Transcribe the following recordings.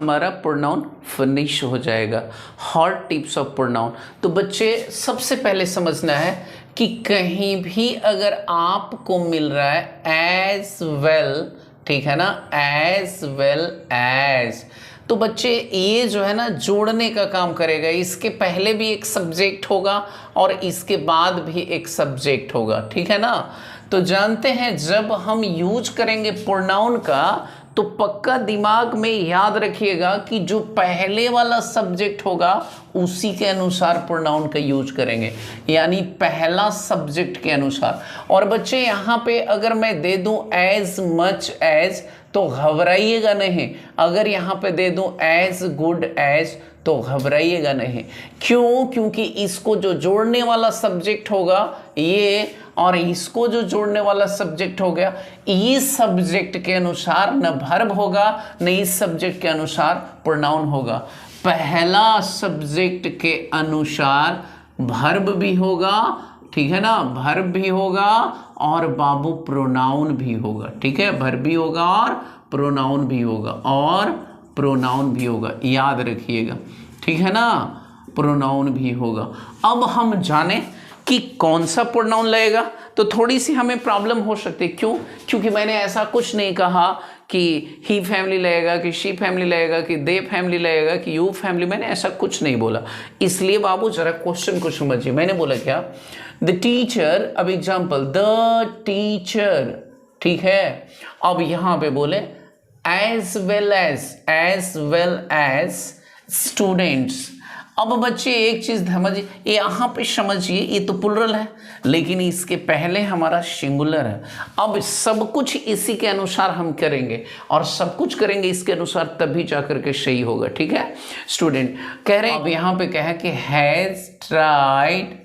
हमारा pronoun finish हो जाएगा। Hot tips of pronoun. तो बच्चे सबसे पहले समझना है कि कहीं भी अगर आपको मिल रहा है एज वेल, ठीक है ना, एज वेल एज, तो बच्चे ये जो है ना जोड़ने का काम करेगा। इसके पहले भी एक सब्जेक्ट होगा और इसके बाद भी एक सब्जेक्ट होगा, ठीक है ना। तो जानते हैं जब हम यूज करेंगे प्रोनाउन का तो पक्का दिमाग में याद रखिएगा कि जो पहले वाला सब्जेक्ट होगा उसी के अनुसार प्रोनाउन का यूज करेंगे, यानी पहला सब्जेक्ट के अनुसार। और बच्चे यहाँ पे अगर मैं दे दूं एज मच एज तो घबराइएगा नहीं। अगर यहाँ पे दे दूं एज गुड एज तो घबराइएगा नहीं। क्यों? क्योंकि इसको जो जोड़ने वाला सब्जेक्ट होगा ये, और इसको जो जोड़ने वाला सब्जेक्ट हो गया, इस सब्जेक्ट के अनुसार न वर्ब होगा न इस सब्जेक्ट के अनुसार प्रोनाउन होगा। पहला सब्जेक्ट के अनुसार वर्ब भी होगा, ठीक है ना, वर्ब भी होगा और बाबू प्रोनाउन भी होगा, ठीक है, वर्ब भी होगा और प्रोनाउन भी होगा, और प्रोनाउन भी होगा, याद रखिएगा, ठीक है ना, प्रोनाउन भी होगा। अब हम जाने कि कौन सा प्रोनाउन लगेगा। तो थोड़ी सी हमें प्रॉब्लम हो सकती है। क्यों? क्योंकि मैंने ऐसा कुछ नहीं कहा कि ही फैमिली लगेगा, कि शी फैमिली लगेगा, कि दे फैमिली लगेगा, कि यू फैमिली, मैंने ऐसा कुछ नहीं बोला। इसलिए बाबू जरा क्वेश्चन को समझिए। मैंने बोला क्या? द टीचर, अब एग्जाम्पल द टीचर, ठीक है। अब यहां पे बोले एज वेल एज स्टूडेंट्स। अब बच्चे एक चीज समझिए, यहाँ पे समझिए, ये तो प्लुरल है लेकिन इसके पहले हमारा सिंगुलर है। अब सब कुछ इसी के अनुसार हम करेंगे और सब कुछ करेंगे इसके अनुसार, तभी जाकर के सही होगा, ठीक है। स्टूडेंट कह रहे हैं, अब यहाँ पे कहा कि हैज ट्राइड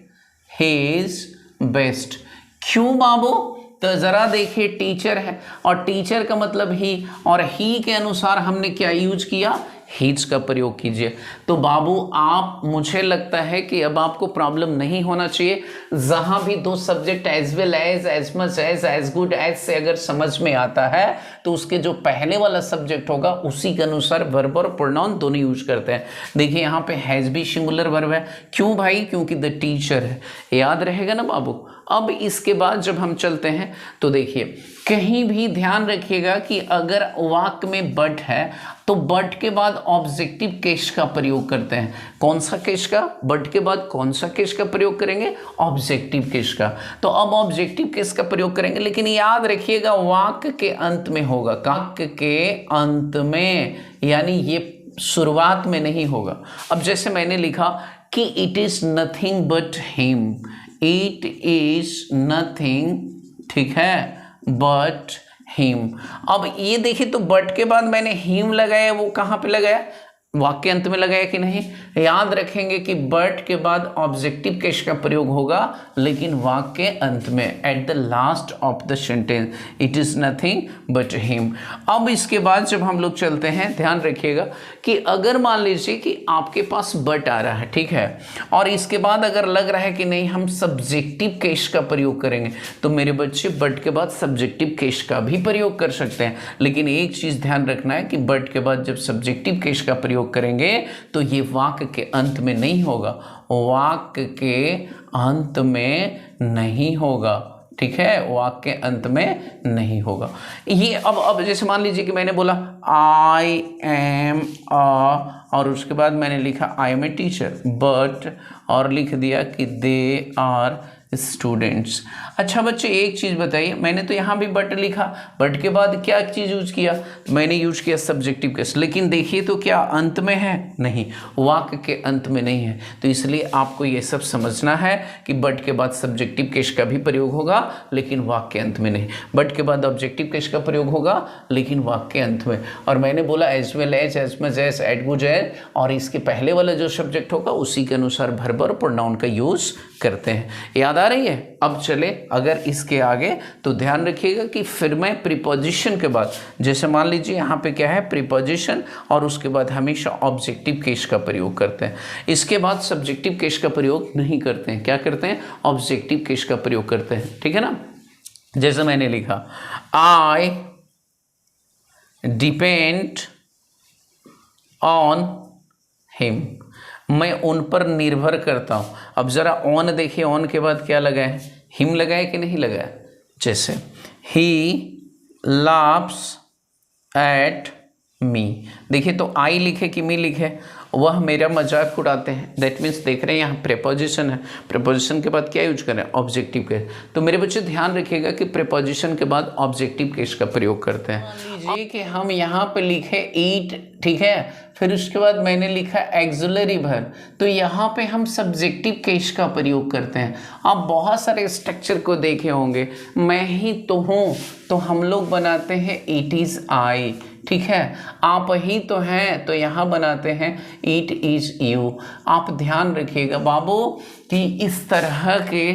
हिज बेस्ट। क्यों बाबू? तो जरा देखिए, टीचर है और टीचर का मतलब ही, और ही के अनुसार हमने क्या यूज किया? हिज का प्रयोग कीजिए। तो बाबू आप, मुझे लगता है कि अब आपको प्रॉब्लम नहीं होना चाहिए। जहां भी दो subject as well as much as good as से अगर समझ में आता है तो उसके जो पहले वाला सब्जेक्ट होगा उसी के अनुसार वर्ब और प्रोनाउन दोनों यूज करते हैं। देखिए यहाँ पे हैज भी सिंगुलर वर्ब है। क्यों भाई? क्योंकि द टीचर है, याद रहेगा ना बाबू। अब इसके बाद जब हम चलते हैं तो देखिए, कहीं भी ध्यान रखिएगा कि अगर वाक्य में बट है तो बट के बाद ऑब्जेक्टिव केस का प्रयोग करते हैं। कौन सा केस का? बट के बाद कौन सा केस का प्रयोग करेंगे? ऑब्जेक्टिव केस का। तो अब ऑब्जेक्टिव केस का प्रयोग करेंगे, लेकिन याद रखिएगा वाक्य के अंत में होगा, वाक्य के अंत में, यानी ये शुरुआत में नहीं होगा। अब जैसे मैंने लिखा कि it is nothing but him, it is nothing, ठीक है, बट हिम। अब ये देखिए, तो बट के बाद मैंने हिम लगाया, वो कहाँ पे लगाया? वाक्य अंत में लगाया कि नहीं? याद रखेंगे कि बट के बाद ऑब्जेक्टिव केस का प्रयोग होगा लेकिन वाक्य अंत में, at the last of the sentence, it is nothing but him. अब इसके बाद जब हम लोग चलते हैं, ध्यान रखिएगा कि अगर मान लीजिए कि आपके पास बट आ रहा है, ठीक है, और इसके बाद अगर लग रहा है कि नहीं हम सब्जेक्टिव केस का प्रयोग करेंगे, तो मेरे बच्चे बट के बाद सब्जेक्टिव केस का भी प्रयोग कर सकते हैं। लेकिन एक चीज ध्यान रखना है कि बट के बाद जब सब्जेक्टिव केस का प्रयोग करेंगे तो ये वाक्य के अंत में नहीं होगा, वाक्य के अंत में नहीं होगा, ठीक है, वाक्य के अंत में नहीं होगा। ये अब जैसे मान लीजिए कि मैंने बोला आई एम अ, और उसके बाद मैंने लिखा I am a teacher, but, और लिख दिया कि दे आर स्टूडेंट्स। अच्छा बच्चे एक चीज बताइए, मैंने तो यहाँ भी बट लिखा, बट के बाद क्या चीज यूज किया? मैंने यूज किया सब्जेक्टिव केस, लेकिन देखिए तो क्या अंत में है? नहीं, वाक्य के अंत में नहीं है। तो इसलिए आपको ये सब समझना है कि बट के बाद सब्जेक्टिव केस का भी प्रयोग होगा लेकिन वाक्य अंत में नहीं, बट के बाद ऑब्जेक्टिव केस का प्रयोग होगा लेकिन वाक्य अंत में। और मैंने बोला as well as much as, at good as, और इसके पहले वाला जो सब्जेक्ट होगा उसी के अनुसार वर्ब और प्रोनाउन का यूज करते हैं। याद आ रही है? अब चले अगर इसके आगे तो ध्यान रखिएगा कि फिर मैं प्रीपोजिशन के बाद, जैसे मान लीजिए यहाँ पे क्या है प्रीपोजिशन, और उसके बाद हमेशा ऑब्जेक्टिव केस का प्रयोग करते हैं। इसके बाद सब्जेक्टिव केस का प्रयोग नहीं करते हैं। क्या करते हैं? ऑब्जेक्टिव केस का प्रयोग करते हैं, ठीक है ना। जैसे मैंने लिखा आई डिपेंड ऑन हिम, मैं उन पर निर्भर करता हूँ। अब ज़रा ऑन देखिए, ऑन के बाद क्या लगा है, हिम लगा है कि नहीं लगा है। जैसे ही लाफ्स एट मी, देखिए तो आई लिखे कि मी लिखे, वह मेरा मजाक उड़ाते हैं। दैट मीन्स देख रहे हैं यहाँ प्रेपोजिशन है, प्रेपोजिशन के बाद क्या यूज करें, ऑब्जेक्टिव केस। तो मेरे बच्चे ध्यान रखिएगा कि प्रेपोजिशन के बाद ऑब्जेक्टिव केस का प्रयोग करते हैं। मान लीजिए कि हम यहाँ पे लिखे ईट, ठीक है, फिर उसके बाद मैंने लिखा एक्सिलरी वर्ब, तो यहाँ पे हम सब्जेक्टिव केस का प्रयोग करते हैं। आप बहुत सारे स्ट्रक्चर को देखे होंगे, मैं ही तो हूँ, तो हम लोग बनाते हैं इट इज़ आई, ठीक है। आप ही तो हैं, तो यहाँ बनाते हैं इट इज़ यू। आप ध्यान रखिएगा बाबू कि इस तरह के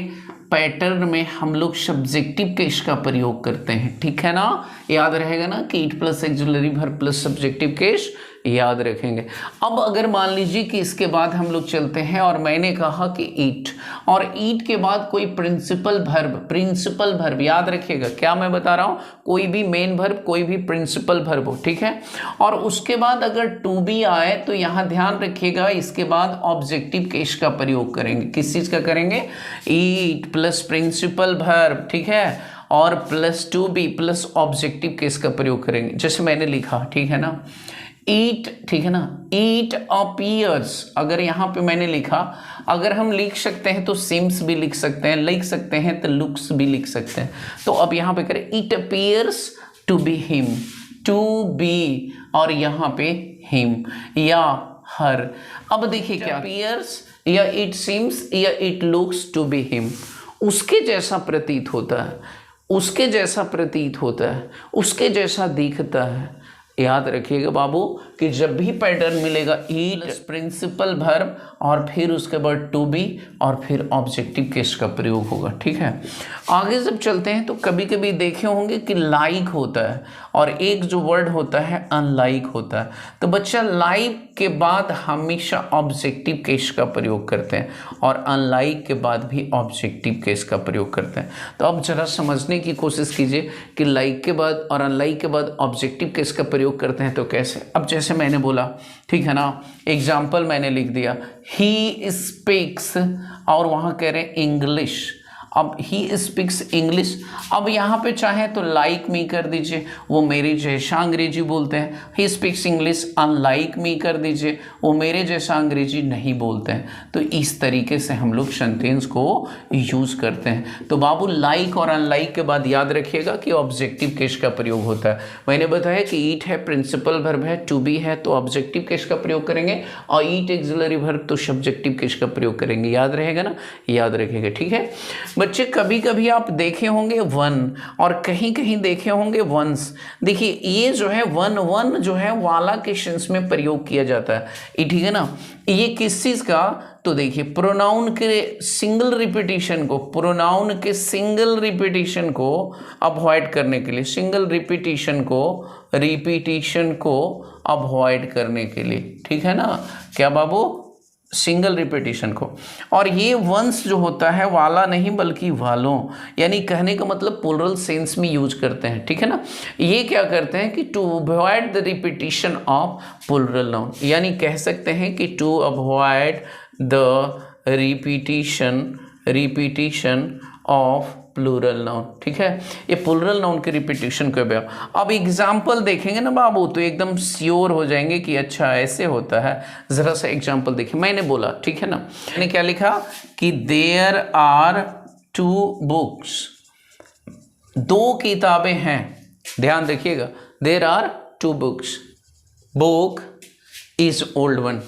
पैटर्न में हम लोग सब्जेक्टिव केस का प्रयोग करते हैं, ठीक है ना। याद रहेगा ना कि it plus axillary verb plus subjective case, याद रखेंगे। अब अगर मान लीजिए कि इसके बाद हम लोग चलते हैं और मैंने कहा कि ईट, और ईट के बाद कोई प्रिंसिपल वर्ब, प्रिंसिपल वर्ब याद रखिएगा, क्या मैं बता रहा हूँ, कोई भी मेन वर्ब, कोई भी प्रिंसिपल वर्ब हो, ठीक है। और उसके बाद अगर टू बी आए तो यहाँ ध्यान रखिएगा, इसके बाद ऑब्जेक्टिव केस का प्रयोग करेंगे। किस चीज़ का करेंगे, ईट प्लस प्रिंसिपल वर्ब, ठीक है, और plus to be plus objective case का प्रयोग करेंगे। जैसे मैंने लिखा, ठीक है ना, ईट, ठीक है ना, ईट अपीयर्स, अगर यहाँ पे मैंने लिखा, अगर हम लिख सकते हैं तो सिम्स भी लिख सकते हैं, लिख सकते हैं तो लुक्स भी लिख सकते हैं। तो अब यहाँ पे करें it appears to be him, to be और यहाँ पे हिम या हर। अब देखिए क्या अपीयर्स या इट सिम्स या it looks to be him, उसके जैसा प्रतीत होता है, उसके जैसा प्रतीत होता है, उसके जैसा दिखता है। याद रखिएगा बाबू कि जब भी पैटर्न मिलेगा ईट प्रिंसिपल वर्ब और फिर उसके बाद टू बी और फिर ऑब्जेक्टिव केस का प्रयोग होगा, ठीक है। आगे जब चलते हैं तो कभी कभी देखे होंगे कि लाइक होता है और एक जो वर्ड होता है अनलाइक होता है। तो बच्चा लाइक के बाद हमेशा ऑब्जेक्टिव केस का प्रयोग करते हैं और अनलाइक के बाद भी ऑब्जेक्टिव केस का प्रयोग करते हैं। तो अब जरा समझने की कोशिश कीजिए कि लाइक के बाद और अनलाइक के बाद ऑब्जेक्टिव केस का प्रयोग करते हैं तो कैसे। अब जैसे मैंने बोला, ठीक है ना, एग्जाम्पल मैंने लिख दिया, ही स्पीक्स और वहाँ कह रहे हैं इंग्लिश। अब ही स्पीक्स इंग्लिश, अब यहाँ पे चाहे तो लाइक मी कर दीजिए, वो मेरे जैसा अंग्रेजी बोलते हैं। He speaks English unlike me कर दीजिए, वो मेरे जैसा अंग्रेजी नहीं बोलते हैं। तो इस तरीके से हम लोग सेंटेंस को यूज़ करते हैं। तो बाबू लाइक और अनलाइक के बाद याद रखिएगा कि ऑब्जेक्टिव केस का प्रयोग होता है। मैंने बताया कि ईट है प्रिंसिपल वर्ब है, टू बी है तो ऑब्जेक्टिव केस का प्रयोग करेंगे, और ईट एक्सिलरी वर्ब तो सब्जेक्टिव केस का प्रयोग करेंगे। याद रहेगा ना, याद रखिएगा, ठीक है बच्चे। कभी कभी आप देखे होंगे वन और कहीं कहीं देखे होंगे वंस। देखिए ये जो है वन, वन जो है वाला के सेंस में प्रयोग किया जाता है, ये ठीक है ना। ये किस चीज़ का, तो देखिए प्रोनाउन के सिंगल रिपीटिशन को, प्रोनाउन के सिंगल रिपीटिशन को अवॉइड करने के लिए, सिंगल रिपीटिशन को अवॉइड करने के लिए, ठीक है ना, क्या बाबू, सिंगल रिपीटिशन को। और ये वंस जो होता है वाला नहीं बल्कि वालों, यानी कहने का मतलब प्लूरल सेंस में यूज करते हैं, ठीक है ना। ये क्या करते हैं कि to avoid the repetition of plural noun, यानी कह सकते हैं कि to avoid the repetition of plural noun, ठीक है। ये प्लूरल नाउन के रिपीटिशन को बया। अब एग्जाम्पल देखेंगे ना बाबू तो एकदम श्योर हो जाएंगे कि अच्छा ऐसे होता है। जरा सा एग्जाम्पल देखिए, मैंने बोला, ठीक है ना, मैंने क्या लिखा कि देयर आर टू बुक्स, दो किताबें हैं। ध्यान रखिएगा, there are two books, book is old one.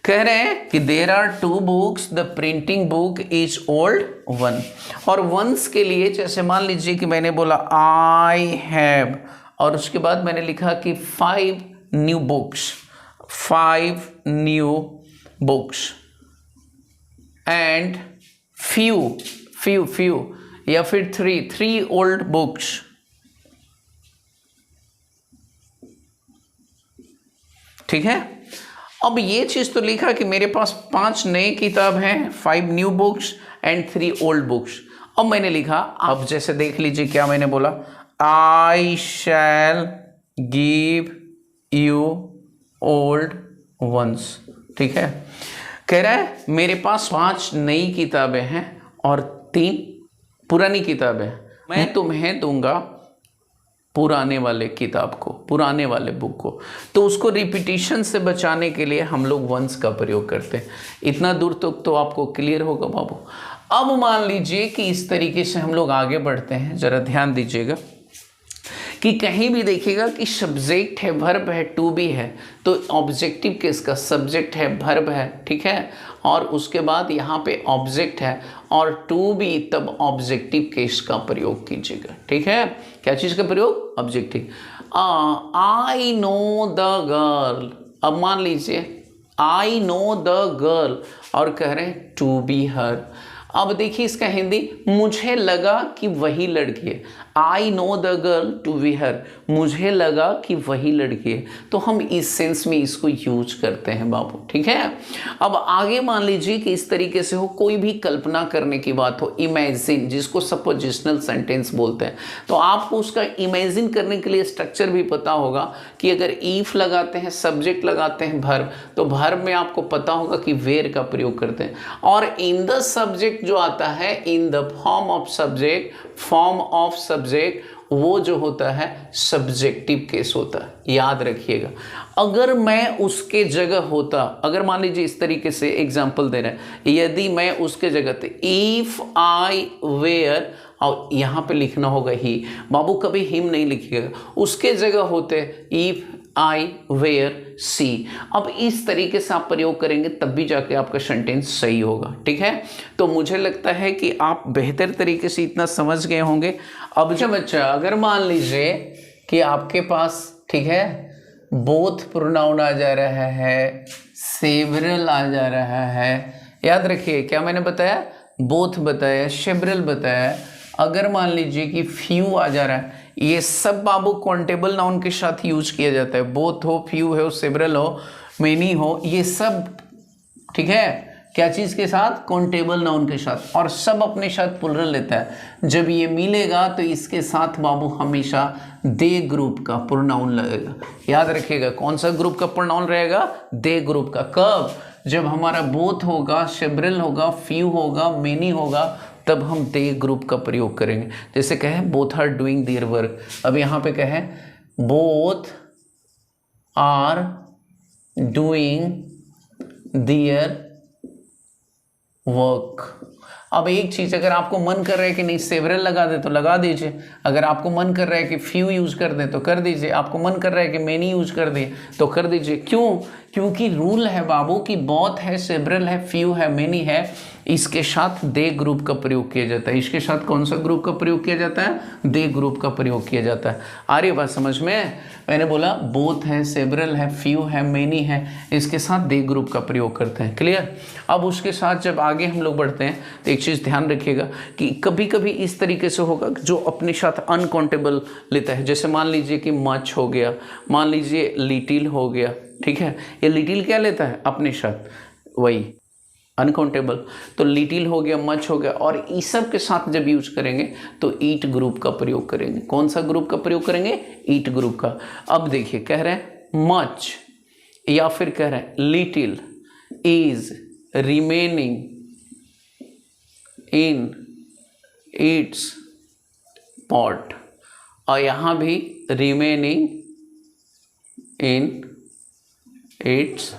कह रहे हैं कि there are two books, the printing book is old one. और वंस के लिए जैसे मान लीजिए कि मैंने बोला आई हैव, और उसके बाद मैंने लिखा कि 5 न्यू बुक्स एंड फ्यू या फिर 3 ओल्ड बुक्स, ठीक है। अब ये चीज़ तो लिखा कि मेरे पास 5 नए किताब हैं, 5 new books and 3 old books. अब मैंने लिखा, अब जैसे देख लीजिए क्या मैंने बोला, I shall give you old ones. ठीक है, कह रहा है मेरे पास 5 नई किताबें हैं और 3 पुरानी किताबें हैं, मैं तुम्हें दूंगा पुराने वाले किताब को, पुराने वाले बुक को। तो उसको रिपीटिशन से बचाने के लिए हम लोग वंस का प्रयोग करते हैं। इतना दूर तक तो आपको क्लियर होगा बाबू। अब मान लीजिए कि इस तरीके से हम लोग आगे बढ़ते हैं, जरा ध्यान दीजिएगा कि कहीं भी देखिएगा कि सब्जेक्ट है, वर्ब है, टू बी है, तो ऑब्जेक्टिव केस का सब्जेक्ट है, वर्ब है, ठीक है, और उसके बाद यहाँ पे ऑब्जेक्ट है और टू बी, तब ऑब्जेक्टिव केस का प्रयोग कीजिएगा। ठीक है, क्या चीज़ का प्रयोग? Objective. I know the girl, अब मान लीजिए आई नो द गर्ल और कह रहे हैं टू बी हर। अब देखिए इसका हिंदी, मुझे लगा कि वही लड़की है। I know the girl to be her, मुझे लगा कि वही लड़की है, तो हम इस सेंस में इसको यूज करते हैं बाबू। ठीक है, अब आगे मान लीजिए कि इस तरीके से हो, कोई भी कल्पना करने की बात हो, इमेजिन, जिसको सपोजिशनल सेंटेंस बोलते हैं, तो आपको उसका इमेजिन करने के लिए स्ट्रक्चर भी पता होगा कि अगर इफ लगाते हैं, सब्जेक्ट लगाते हैं, वर्ब, तो वर्ब में आपको पता होगा कि वेयर का प्रयोग करते हैं, और इन द सब्जेक्ट जो आता है, in the form of subject, form of subject, वो जो होता है सब्जेक्टिव केस होता है, याद रखिएगा। अगर मैं उसके जगह होता, अगर मान लीजिए इस तरीके से एग्जांपल दे रहे हैं, यदि मैं उसके जगह थे, इफ आई वेयर, और यहाँ पे लिखना होगा ही, बाबू कभी हिम नहीं लिखिएगा, उसके जगह होते इफ आई वेयर सी। अब इस तरीके से आप प्रयोग करेंगे तब भी जाके आपका सेंटेंस सही होगा। ठीक है, तो मुझे लगता है कि आप बेहतर तरीके से इतना समझ गए होंगे। अब जो बच्चा, अगर मान लीजिए कि आपके पास, ठीक है, बोथ प्रोनाउन आ जा रहा है, सेवरल आ जा रहा है, याद रखिए क्या मैंने बताया, बोथ बताया, सेवरल बताया। अगर मान लीजिए कि फ्यू आ जा रहा है, ये सब बाबू काउंटेबल नाउन के साथ यूज किया जाता है, बोथ हो, फ्यू हो, सेवरल हो, मेनी हो, ये सब, ठीक है, क्या चीज़ के साथ? काउंटेबल नाउन के साथ, और सब अपने साथ प्लुरल लेता है। जब ये मिलेगा तो इसके साथ बाबू हमेशा दे ग्रुप का प्रोनाउन लगेगा। याद रखिएगा कौन सा ग्रुप का प्रोनाउन रहेगा? दे ग्रुप का। कब? जब हमारा बोथ होगा, सेवरल होगा, फ्यू होगा, मेनी होगा, तब हम दे ग्रुप का प्रयोग करेंगे। जैसे कहें both are doing their work, अब यहाँ पे कहें both are doing their work. अब एक चीज़, अगर आपको मन कर रहा है कि नहीं सेवरल लगा दे तो लगा दीजिए, अगर आपको मन कर रहा है कि फ्यू यूज कर दें तो कर दीजिए, आपको मन कर रहा है कि मेनी यूज कर दिए तो कर दीजिए। क्यों? क्योंकि रूल है बाबू कि बोथ है, सेवरल है, फ्यू है, मेनी है, इसके साथ दे ग्रुप का प्रयोग किया जाता है। इसके साथ कौन सा ग्रुप का प्रयोग किया जाता है? दे ग्रुप का प्रयोग किया जाता है। आ रही बात समझ में? मैंने बोला बोथ है, सेवरल है, फ्यू है, मेनी है, इसके साथ दे ग्रुप का प्रयोग करते हैं। क्लियर? अब उसके साथ जब आगे हम लोग बढ़ते हैं तो एक चीज़ ध्यान रखिएगा कि कभी कभी इस तरीके से होगा जो अपने साथ अनकाउंटेबल लेता है। जैसे मान लीजिए कि मच हो गया, मान लीजिए लिटिल हो गया, ठीक है, ये लिटिल क्या लेता है अपने साथ? वही अनकाउंटेबल। तो लिटिल हो गया, मच हो गया, और इस सब के साथ जब यूज करेंगे तो ईट ग्रुप का प्रयोग करेंगे। कौन सा ग्रुप का प्रयोग करेंगे? ईट ग्रुप का। अब देखिए कह रहे हैं मच, या फिर कह रहे हैं little is remaining in its pot, और यहाँ भी रिमेनिंग इन इट्स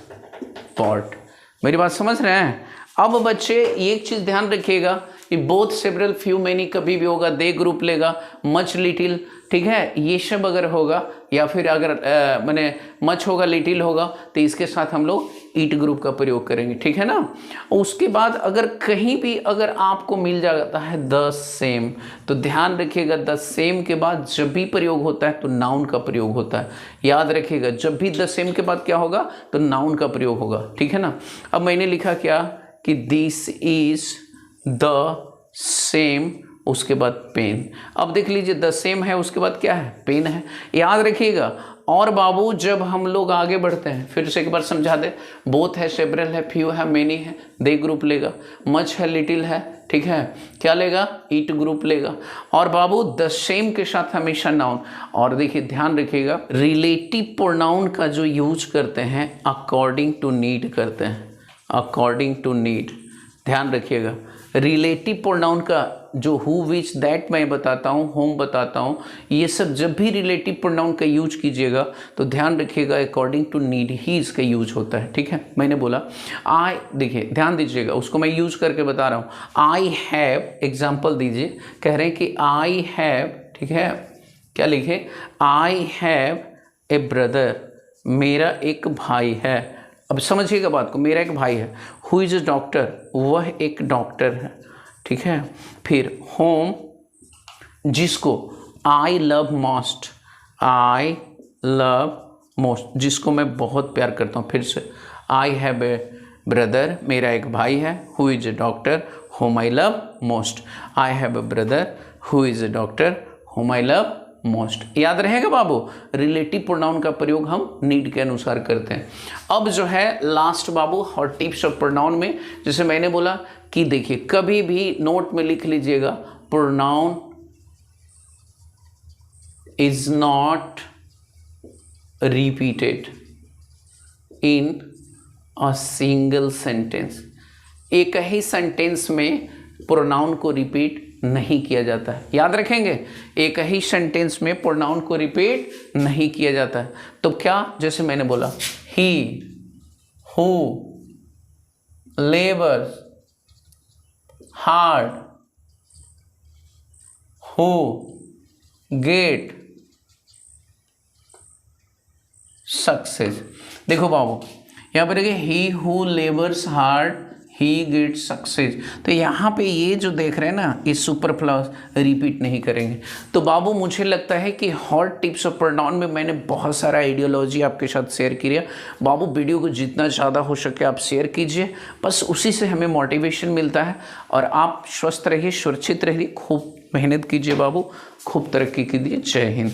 पॉट। मेरी बात समझ रहे हैं? अब बच्चे एक चीज़ ध्यान रखिएगा कि बोथ, सेवरल, फ्यू, मेनी कभी भी होगा दे ग्रुप लेगा, मच, लिटिल, ठीक है, ये सब अगर होगा, या फिर अगर मैंने मच होगा, लिटिल होगा, तो इसके साथ हम लोग ईट ग्रुप का प्रयोग करेंगे। ठीक है ना? उसके बाद अगर कहीं भी अगर आपको मिल जाता है द सेम, तो ध्यान रखिएगा द सेम के बाद जब भी प्रयोग होता है तो नाउन का प्रयोग होता है। याद रखिएगा जब भी द सेम के बाद क्या होगा तो नाउन का प्रयोग होगा। ठीक है ना? अब मैंने लिखा क्या कि दिस इज द सेम, उसके बाद पेन। अब देख लीजिए द सेम है, उसके बाद क्या है? पेन है। याद रखिएगा और बाबू जब हम लोग आगे बढ़ते हैं, फिर से एक बार समझा दे, बोथ है, सेवरल है, फ्यू है, मेनी है, दे ग्रुप लेगा, मच है, लिटिल है, ठीक है, क्या लेगा, ईट ग्रुप लेगा। और बाबू द सेम के साथ हमेशा नाउन। और देखिए ध्यान रखिएगा, रिलेटिव प्रोनाउन का जो यूज करते हैं अकॉर्डिंग टू नीड करते हैं, अकॉर्डिंग टू नीड, ध्यान रखिएगा। रिलेटिव प्रोनाउन का जो हु विच दैट मैं बताता हूँ, होम बताता हूँ, ये सब जब भी रिलेटिव प्रोनाउन का यूज कीजिएगा तो ध्यान रखिएगा अकॉर्डिंग टू नीड ही इसका यूज होता है, ठीक है। मैंने बोला आई, देखिए ध्यान दीजिएगा, उसको मैं यूज करके बता रहा हूँ। आई हैव, एग्जाम्पल दीजिए, कह रहे हैं कि आई हैव, ठीक है, क्या लिखे, आई हैव ए ब्रदर, मेरा एक भाई है। अब समझिएगा बात को, मेरा एक भाई है। हु इज अ डॉक्टर, वह एक डॉक्टर है, ठीक है। फिर होम, जिसको I love most, I love most, जिसको मैं बहुत प्यार करता हूँ। फिर से आई हैव ए ब्रदर, मेरा एक भाई है। Who is a doctor, home I love most. I have a brother who is a doctor, home I love most. याद रहेगा बाबू, रिलेटिव प्रोनाउन का प्रयोग हम नीड के अनुसार करते हैं। अब जो है last Babu hot tips of pronoun में, जैसे मैंने बोला कि देखिए कभी भी नोट में लिख लीजिएगा, pronoun is not repeated in a single sentence. एक ही सेंटेंस में प्रोनाउन को रिपीट नहीं किया जाता है, याद रखेंगे, एक ही सेंटेंस में प्रोनाउन को रिपीट नहीं किया जाता है। तो क्या, जैसे मैंने बोला, he, who, labours hard, who get success. देखो बाबू यहाँ पर देखिए, he who labours hard, he get success. तो यहाँ पे ये जो देख रहे हैं ना, ये सुपरफ्लूअस रिपीट नहीं करेंगे। तो बाबू मुझे लगता है कि हॉट टिप्स ऑफ प्रोनाउन में मैंने बहुत सारा आइडियोलॉजी आपके साथ शेयर किया। बाबू वीडियो को जितना ज़्यादा हो सके आप शेयर कीजिए, बस उसी से हमें मोटिवेशन मिलता है। और आप स्वस्थ रहिए, सुरक्षित रहिए, खूब मेहनत कीजिए बाबू, खूब तरक्की कीजिए। जय हिंद।